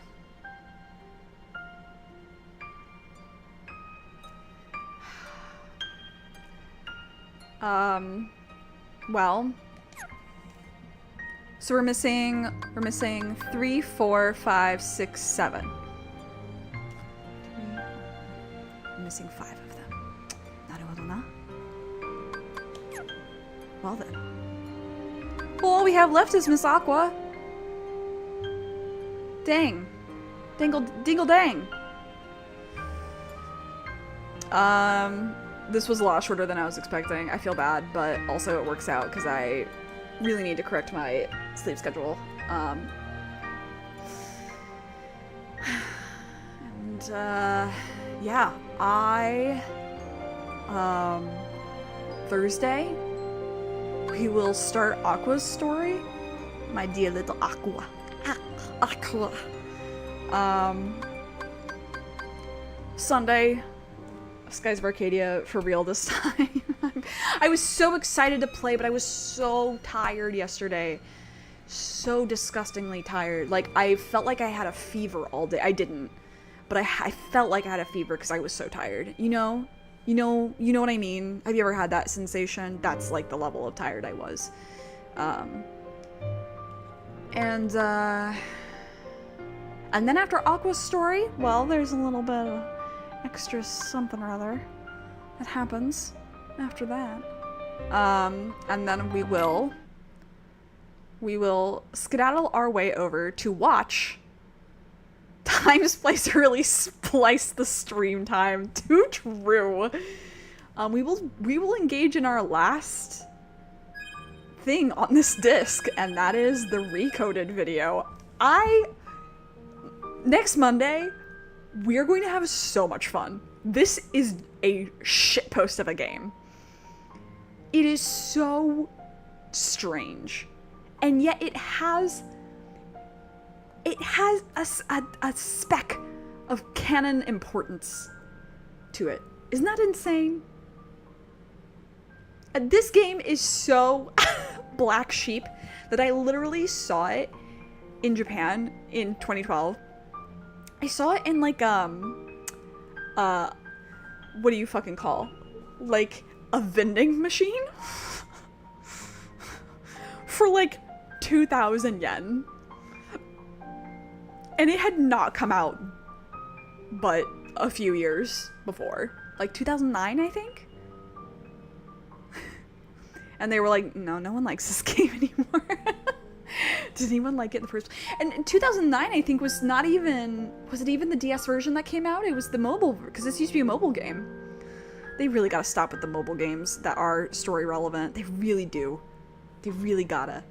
Well. So we're missing 3, 4, 5, 6, 7. I'm missing 5 of them. Naruhodo. Well then. All we have left is Miss Aqua. Dang. Dingle dang. This was a lot shorter than I was expecting. I feel bad, but also it works out because I really need to correct my sleep schedule. Yeah, Thursday, we will start Aqua's story. My dear little Aqua. Aqua. Sunday, Skies of Arcadia for real this time. I was so excited to play, but I was so tired yesterday. So disgustingly tired. Like, I felt like I had a fever all day. I didn't. But I felt like I had a fever because I was so tired. You know what I mean? Have you ever had that sensation? That's like the level of tired I was. And then after Aqua's story, well, there's a little bit of extra something or other that happens after that. And then we will skedaddle our way over to watch Time Splicer really splice the stream time to true. We will engage in our last thing on this disc, and that is the recoded video. Next Monday, we are going to have so much fun. This is a shitpost of a game. It is so strange, and yet it has a speck of canon importance to it. Isn't that insane? This game is so black sheep that I literally saw it in Japan in 2012. I saw it in like, what do you fucking call? Like, a vending machine? For like 2,000 yen. And it had not come out but a few years before. Like 2009, I think? And they were like, no one likes this game anymore. Did anyone like it in the first place? And in 2009, I think, was it even the DS version that came out? It was the mobile, because this used to be a mobile game. They really gotta stop with the mobile games that are story relevant. They really do. They really gotta.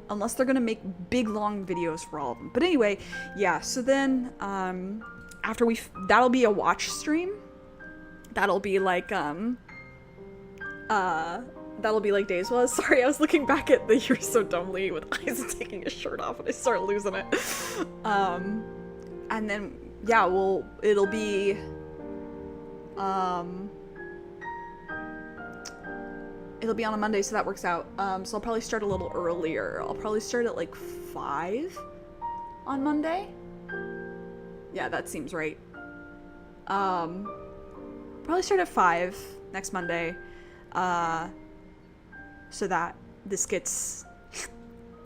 Unless they're gonna make big, long videos for all of them. But anyway, yeah, so then, after that'll be a watch stream. That'll be like, that'll be like Days was. Sorry, I was looking back at the You're So Dumbly with eyes taking his shirt off and I started losing it. And then, yeah, it'll be, it'll be on a Monday, so that works out. So I'll probably start a little earlier. I'll probably start at like 5 on Monday. Yeah, that seems right. Probably start at 5 next Monday. So that this gets,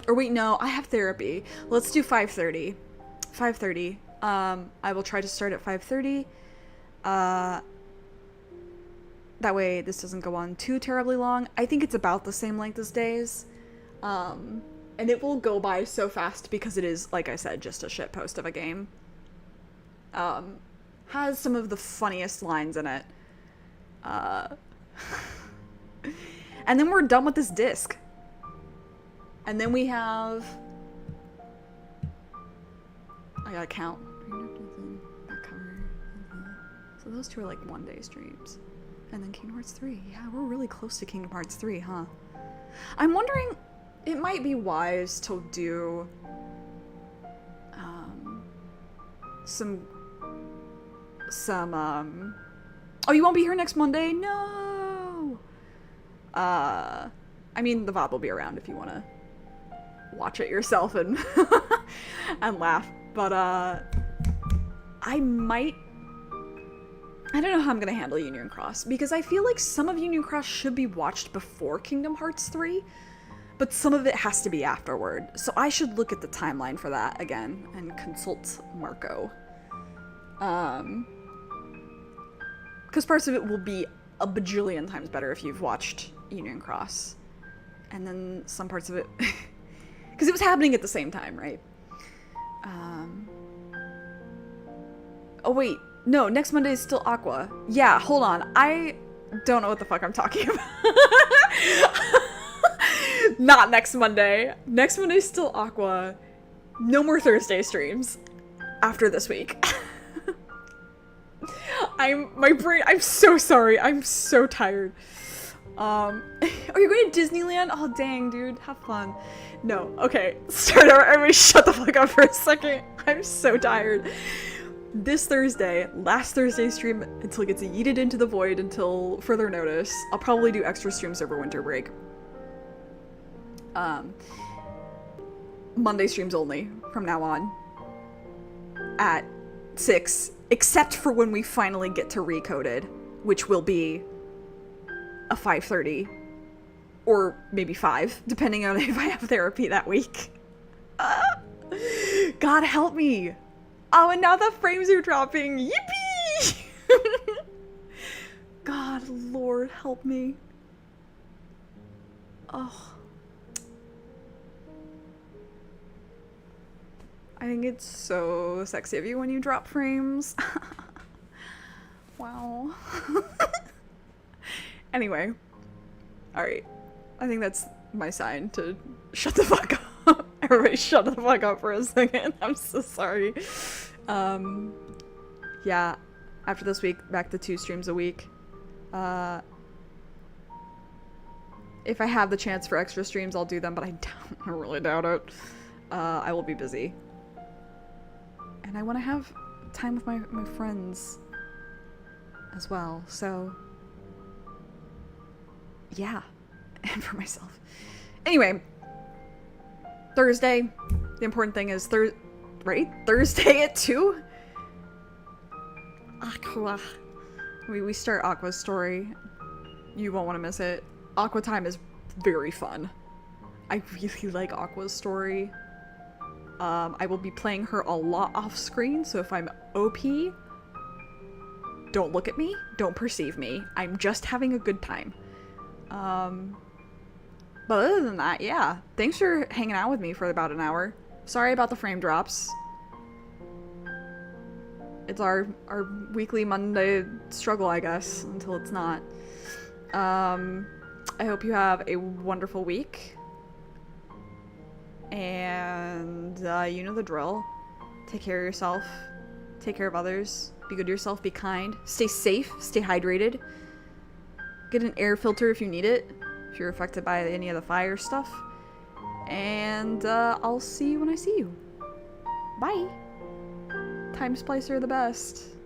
or wait, no, I have therapy. Let's do 5:30. 5:30. I will try to start at 5:30. That way this doesn't go on too terribly long. I think it's about the same length as Days. And it will go by so fast because it is, like I said, just a shitpost of a game. Has some of the funniest lines in it. And then we're done with this disc. And then we have, I gotta count. So those two are like one-day streams. And then Kingdom Hearts 3. Yeah, we're really close to Kingdom Hearts 3, huh? I'm wondering, it might be wise to do some oh, you won't be here next Monday? No! I mean, the VOD will be around if you want to watch it yourself and and laugh. But I don't know how I'm gonna handle Union Cross, because I feel like some of Union Cross should be watched before Kingdom Hearts 3, but some of it has to be afterward. So I should look at the timeline for that again and consult Marco. Because parts of it will be a bajillion times better if you've watched Union Cross. And then some parts of it, because it was happening at the same time, right? Oh wait, no, next Monday is still Aqua. Yeah, hold on. don't know what the fuck I'm talking about. Not next Monday. Next Monday's still Aqua. No more Thursday streams after this week. I'm so sorry. I'm so tired. Are you going to Disneyland? Oh, dang, dude. Have fun. No. Okay. Start over. Everybody shut the fuck up for a second. I'm so tired. This Thursday, last Thursday stream until it gets yeeted into the void until further notice. I'll probably do extra streams over winter break. Monday streams only from now on at 6, except for when we finally get to Recoded, which will be a 5:30 or maybe 5, depending on if I have therapy that week. God help me. Oh, and now the frames are dropping. Yippee! God, Lord, help me. Oh. I think it's so sexy of you when you drop frames. Wow. Anyway. Alright. I think that's my sign to shut the fuck up. Everybody shut the fuck up for a second. I'm so sorry. Yeah. After this week, back to 2 streams a week. If I have the chance for extra streams, I'll do them, but I really doubt it. I will be busy. And I want to have time with my friends as well, so yeah, and for myself. Anyway, Thursday, the important thing is Thursday at 2? Aqua. We start Aqua's story. You won't want to miss it. Aqua time is very fun. I really like Aqua's story. I will be playing her a lot off screen, so if I'm OP, don't look at me, don't perceive me. I'm just having a good time. But other than that, yeah. Thanks for hanging out with me for about an hour. Sorry about the frame drops. It's our weekly Monday struggle, I guess, until it's not. I hope you have a wonderful week. And you know the drill. Take care of yourself. Take care of others. Be good to yourself. Be kind. Stay safe. Stay hydrated. Get an air filter if you need it. If you're affected by any of the fire stuff. And I'll see you when I see you. Bye. Time Splicer the best.